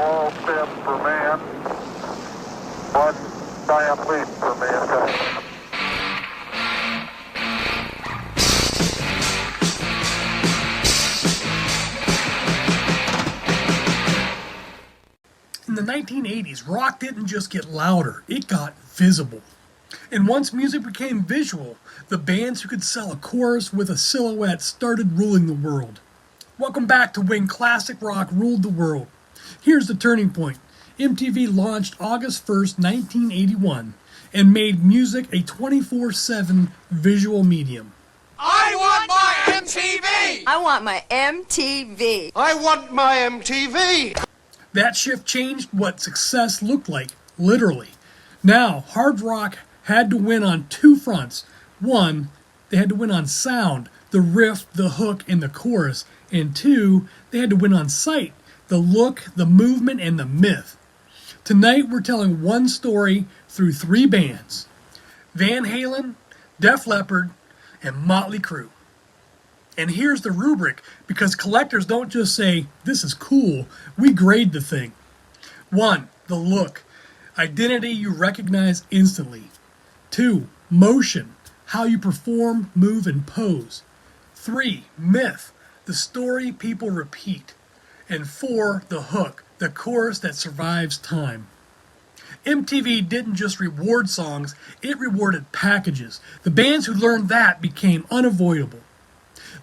small step for man, one giant leap for mankind. In the 1980s, rock didn't just get louder, it got visible. And once music became visual, the bands who could sell a chorus with a silhouette started ruling the world. Welcome back to When Classic Rock Ruled the World. Here's the turning point. MTV launched August 1st, 1981, and made music a 24/7 visual medium. I want my MTV! I want my MTV! I want my MTV! That shift changed what success looked like, literally. Now, hard rock had to win on two fronts. One, they had to win on sound, the riff, the hook, and the chorus. And two, they had to win on sight, the look, the movement, and the myth. Tonight, we're telling one story through three bands: Van Halen, Def Leppard, and Mötley Crüe. And here's the rubric, because collectors don't just say, this is cool, we grade the thing. 1. The look. Identity you recognize instantly. 2. Motion. How you perform, move, and pose. 3. Myth. The story people repeat. And 4. The hook. The chorus that survives time. MTV didn't just reward songs, it rewarded packages. The bands who learned that became unavoidable.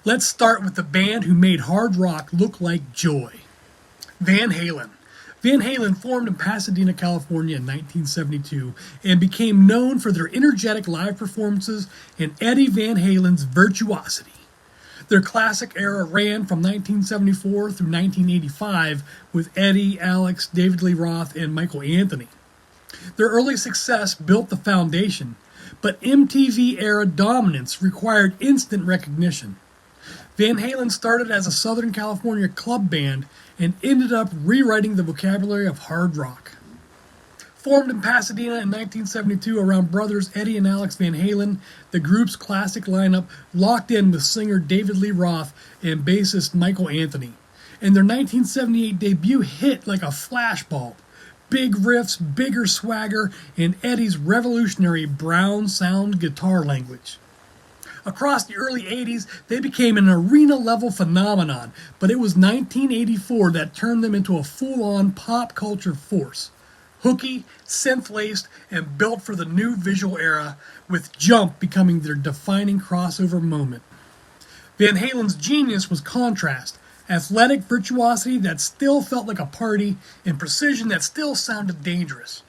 Let's start with the band who made hard rock look like joy. Van Halen. Van Halen formed in Pasadena, California in 1972 and became known for their energetic live performances and Eddie Van Halen's virtuosity. Their classic era ran from 1974 through 1985 with Eddie, Alex, David Lee Roth, and Michael Anthony. Their early success built the foundation, but MTV-era dominance required instant recognition. Van Halen started as a Southern California club band and ended up rewriting the vocabulary of hard rock. Formed in Pasadena in 1972 around brothers Eddie and Alex Van Halen, the group's classic lineup locked in with singer David Lee Roth and bassist Michael Anthony. And their 1978 debut hit like a flashbulb. Big riffs, bigger swagger, and Eddie's revolutionary brown sound guitar language. Across the early 80s, they became an arena-level phenomenon, but it was 1984 that turned them into a full-on pop culture force. Hooky, synth-laced, and built for the new visual era, with Jump becoming their defining crossover moment. Van Halen's genius was contrast, athletic virtuosity that still felt like a party, and precision that still sounded dangerous.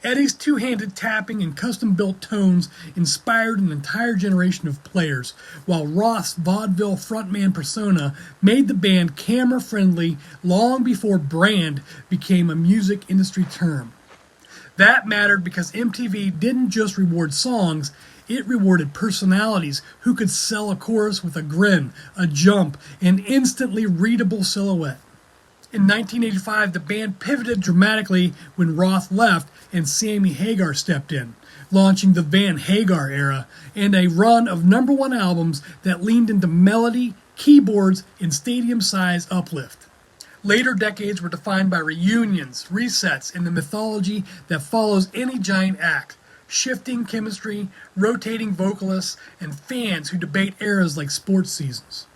Eddie's two-handed tapping and custom-built tones inspired an entire generation of players, while Roth's vaudeville frontman persona made the band camera-friendly long before brand became a music industry term. That mattered because MTV didn't just reward songs, it rewarded personalities who could sell a chorus with a grin, a jump, and instantly readable silhouette. In 1985, the band pivoted dramatically when Roth left and Sammy Hagar stepped in, launching the Van Hagar era and a run of #1 albums that leaned into melody, keyboards, and stadium-size uplift. Later decades were defined by reunions, resets, and the mythology that follows any giant act, shifting chemistry, rotating vocalists, and fans who debate eras like sports seasons.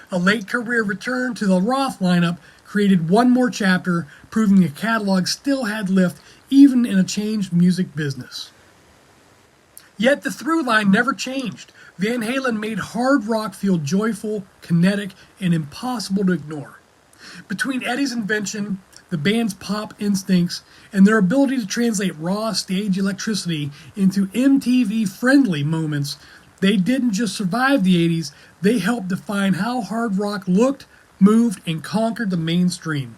A late career return to the Roth lineup created one more chapter, proving the catalog still had lift even in a changed music business. Yet the through line never changed. Van Halen made hard rock feel joyful, kinetic, and impossible to ignore. Between Eddie's invention, the band's pop instincts, and their ability to translate raw stage electricity into MTV-friendly moments, they didn't just survive the 80s, they helped define how hard rock looked, moved, and conquered the mainstream.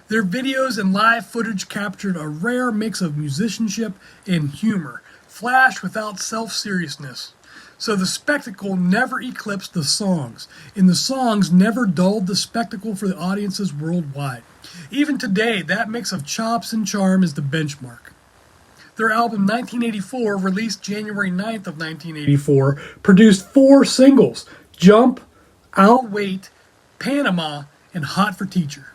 Their videos and live footage captured a rare mix of musicianship and humor, flash without self-seriousness. So the spectacle never eclipsed the songs, and the songs never dulled the spectacle for the audiences worldwide. Even today, that mix of chops and charm is the benchmark. Their album 1984, released January 9th of 1984, produced 4 singles: Jump, I'll Wait, Panama, and Hot for Teacher.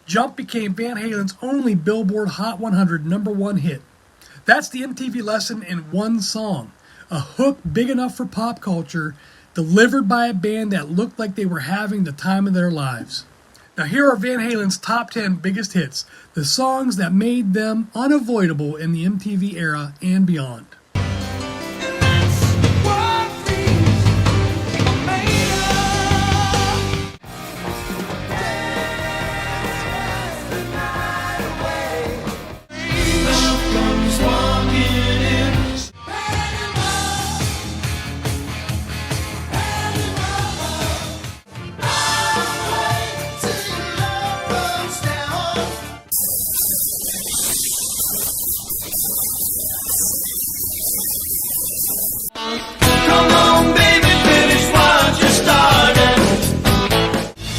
Jump became Van Halen's only Billboard Hot 100 #1 hit. That's the MTV lesson in one song. A hook big enough for pop culture, delivered by a band that looked like they were having the time of their lives. Now here are Van Halen's top 10 biggest hits, the songs that made them unavoidable in the MTV era and beyond. Come on, baby, finish what you started.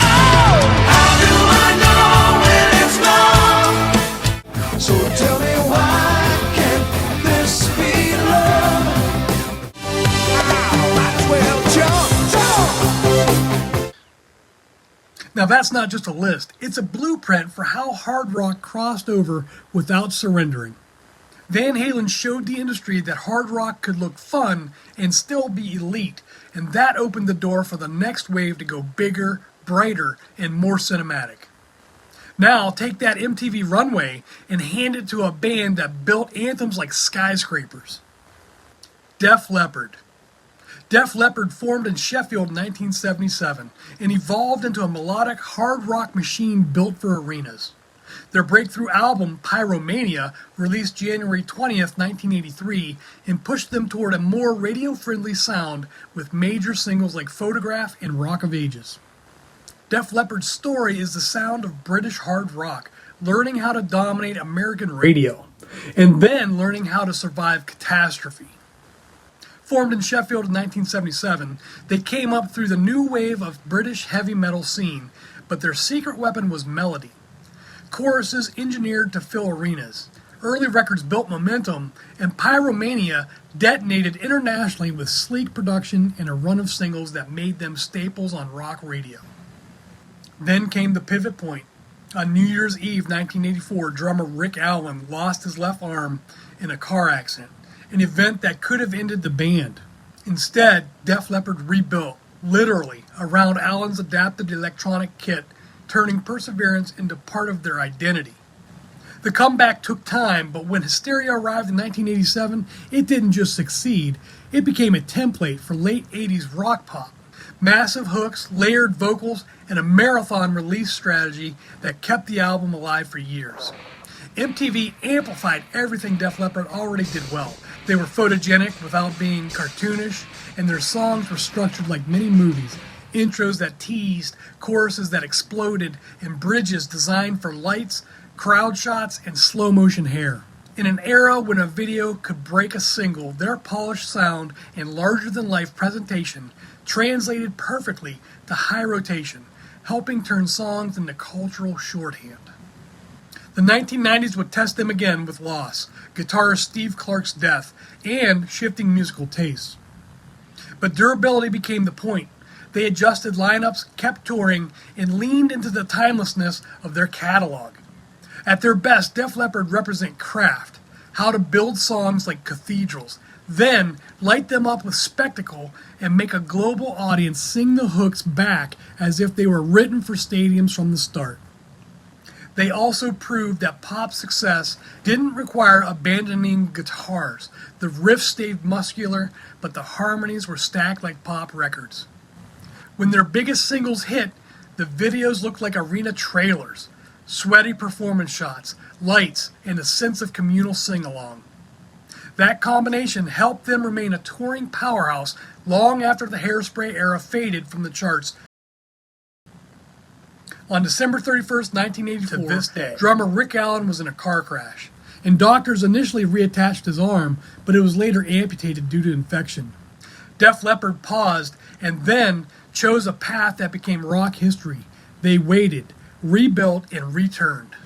Oh, how do I know when it's wrong? So tell me, why can't this be love? Might as well jump. Now that's not just a list, it's a blueprint for how hard rock crossed over without surrendering. Van Halen showed the industry that hard rock could look fun and still be elite, and that opened the door for the next wave to go bigger, brighter, and more cinematic. Now take that MTV runway and hand it to a band that built anthems like skyscrapers. Def Leppard. Def Leppard formed in Sheffield in 1977 and evolved into a melodic hard rock machine built for arenas. Their breakthrough album, Pyromania, released January 20th, 1983, and pushed them toward a more radio-friendly sound with major singles like Photograph and Rock of Ages. Def Leppard's story is the sound of British hard rock, learning how to dominate American radio, and then learning how to survive catastrophe. Formed in Sheffield in 1977, they came up through the new wave of British heavy metal scene, but their secret weapon was melody. Choruses engineered to fill arenas. Early records built momentum, and Pyromania detonated internationally with sleek production and a run of singles that made them staples on rock radio. Then came the pivot point. On New Year's Eve 1984, drummer Rick Allen lost his left arm in a car accident, an event that could have ended the band. Instead, Def Leppard rebuilt, literally, around Allen's adapted electronic kit, turning Perseverance into part of their identity. The comeback took time, but when Hysteria arrived in 1987, it didn't just succeed, it became a template for late 80s rock pop. Massive hooks, layered vocals, and a marathon release strategy that kept the album alive for years. MTV amplified everything Def Leppard already did well. They were photogenic without being cartoonish, and their songs were structured like many movies. Intros that teased, choruses that exploded, and bridges designed for lights, crowd shots, and slow-motion hair. In an era when a video could break a single, their polished sound and larger-than-life presentation translated perfectly to high rotation, helping turn songs into cultural shorthand. The 1990s would test them again with loss, guitarist Steve Clark's death, and shifting musical tastes. But durability became the point. They adjusted lineups, kept touring, and leaned into the timelessness of their catalog. At their best, Def Leppard represent craft, how to build songs like cathedrals, then light them up with spectacle and make a global audience sing the hooks back as if they were written for stadiums from the start. They also proved that pop success didn't require abandoning guitars. The riffs stayed muscular, but the harmonies were stacked like pop records. When their biggest singles hit, the videos looked like arena trailers, sweaty performance shots, lights, and a sense of communal sing-along. That combination helped them remain a touring powerhouse long after the Hairspray era faded from the charts. On December 31st, 1984, to this day, drummer Rick Allen was in a car crash, and doctors initially reattached his arm, but it was later amputated due to infection. Def Leppard paused and then chose a path that became rock history. They waited, rebuilt, and returned.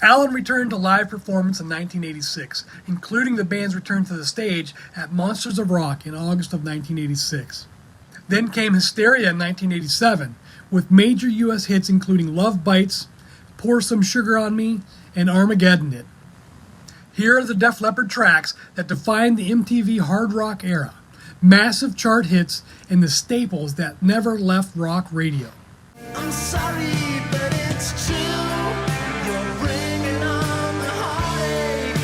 Allen returned to live performance in 1986, including the band's return to the stage at Monsters of Rock in August of 1986. Then came Hysteria in 1987, with major U.S. hits including Love Bites, Pour Some Sugar on Me, and Armageddon It. Here are the Def Leppard tracks that defined the MTV hard rock era. Massive chart hits and the staples that never left rock radio. I'm sorry, but it's true. You're bringing on the heartache.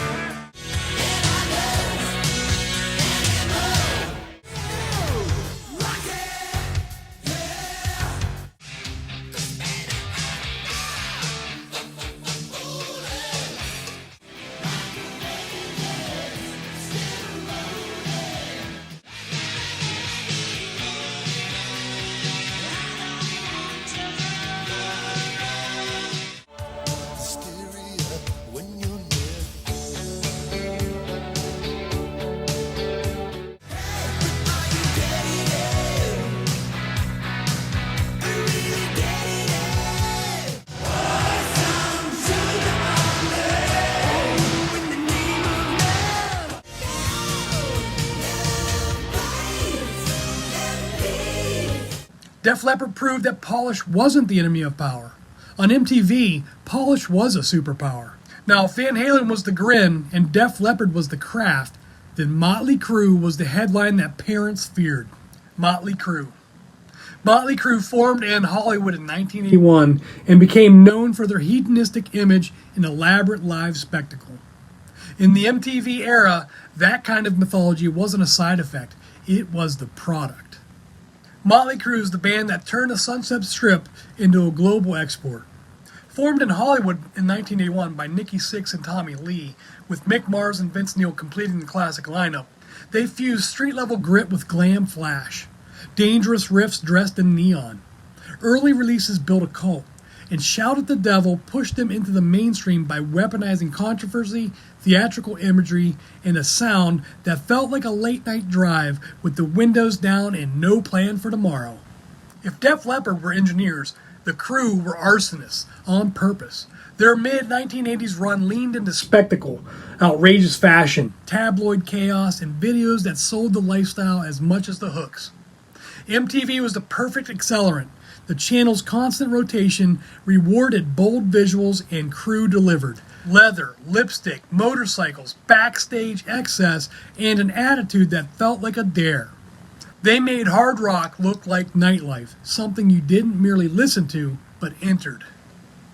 Def Leppard proved that polish wasn't the enemy of power. On MTV, polish was a superpower. Now, if Van Halen was the grin and Def Leppard was the craft, then Mötley Crüe was the headline that parents feared. Mötley Crüe. Mötley Crüe formed in Hollywood in 1981 and became known for their hedonistic image and elaborate live spectacle. In the MTV era, that kind of mythology wasn't a side effect, it was the product. Mötley Crüe is the band that turned the Sunset Strip into a global export. Formed in Hollywood in 1981 by Nikki Sixx and Tommy Lee, with Mick Mars and Vince Neil completing the classic lineup, they fused street-level grit with glam flash, dangerous riffs dressed in neon. Early releases built a cult, and Shout at the Devil pushed them into the mainstream by weaponizing controversy, theatrical imagery, and a sound that felt like a late-night drive with the windows down and no plan for tomorrow. If Def Leppard were engineers, the Crüe were arsonists on purpose. Their mid-1980s run leaned into spectacle, outrageous fashion, tabloid chaos, and videos that sold the lifestyle as much as the hooks. MTV was the perfect accelerant. The channel's constant rotation rewarded bold visuals, and Crüe delivered. Leather, lipstick, motorcycles, backstage excess, and an attitude that felt like a dare. They made hard rock look like nightlife, something you didn't merely listen to, but entered.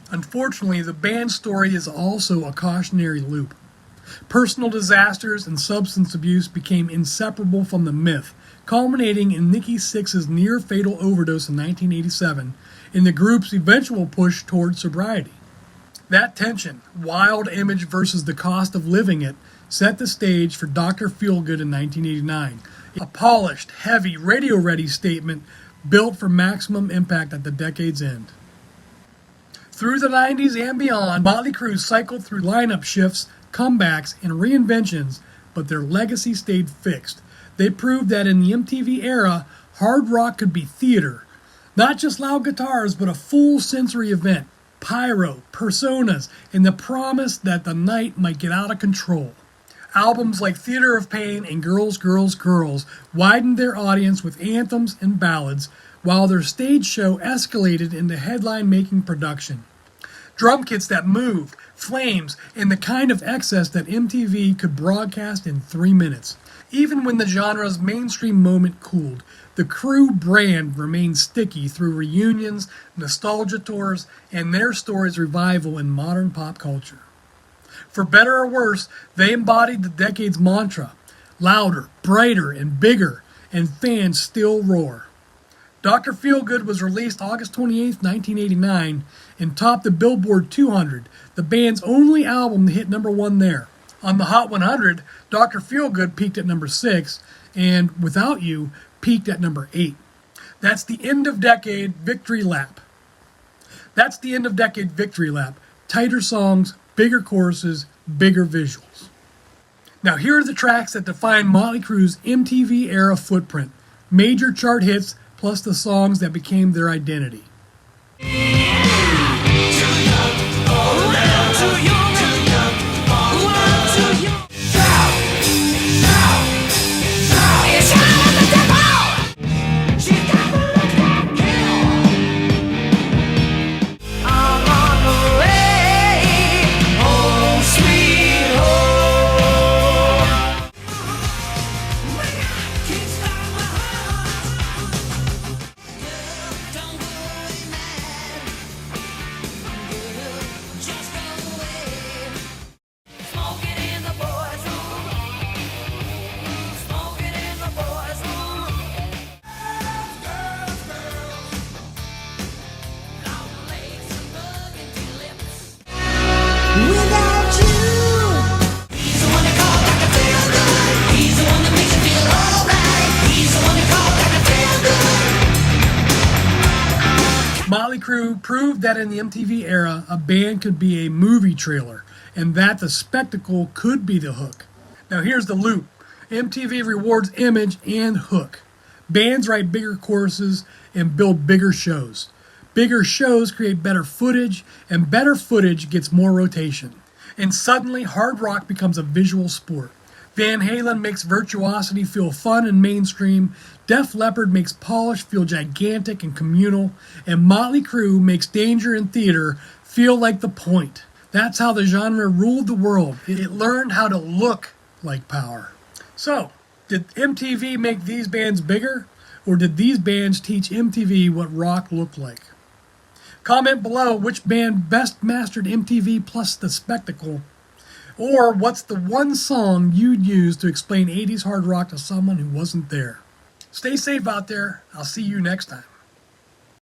Unfortunately, the band's story is also a cautionary loop. Personal disasters and substance abuse became inseparable from the myth, culminating in Nikki Sixx's near-fatal overdose in 1987 and the group's eventual push toward sobriety. That tension, wild image versus the cost of living it, set the stage for Dr. Feelgood in 1989, a polished, heavy, radio-ready statement built for maximum impact at the decade's end. Through the 90s and beyond, Mötley Crüe cycled through lineup shifts, comebacks, and reinventions, but their legacy stayed fixed. They proved that in the MTV era, hard rock could be theater. Not just loud guitars, but a full sensory event, pyro, personas, and the promise that the night might get out of control. Albums like Theater of Pain and Girls, Girls, Girls widened their audience with anthems and ballads, while their stage show escalated into headline-making production. Drum kits that moved, flames, and the kind of excess that MTV could broadcast in 3 minutes. Even when the genre's mainstream moment cooled, the Crüe brand remained sticky through reunions, nostalgia tours, and their story's revival in modern pop culture. For better or worse, they embodied the decade's mantra: louder, brighter, and bigger, and fans still roar. Dr. Feelgood was released August 28, 1989, and topped the Billboard 200, the band's only album to hit number 1 there. On the Hot 100, Dr. Feelgood peaked at number 6, and Without You peaked at number 8. That's the end of decade victory lap. Tighter songs, bigger choruses, bigger visuals. Now here are the tracks that define Mötley Crüe's MTV era footprint. Major chart hits plus the songs that became their identity. I'm on the way. Crüe proved that in the MTV era, a band could be a movie trailer, and that the spectacle could be the hook. Now here's the loop. MTV rewards image and hook. Bands write bigger choruses and build bigger shows. Bigger shows create better footage, and better footage gets more rotation. And suddenly, hard rock becomes a visual sport. Van Halen makes virtuosity feel fun and mainstream, Def Leppard makes polish feel gigantic and communal, and Mötley Crüe makes danger in theater feel like the point. That's how the genre ruled the world. It learned how to look like power. So, did MTV make these bands bigger, or did these bands teach MTV what rock looked like? Comment below which band best mastered MTV plus the spectacle, or what's the one song you'd use to explain 80s hard rock to someone who wasn't there. Stay safe out there. I'll see you next time.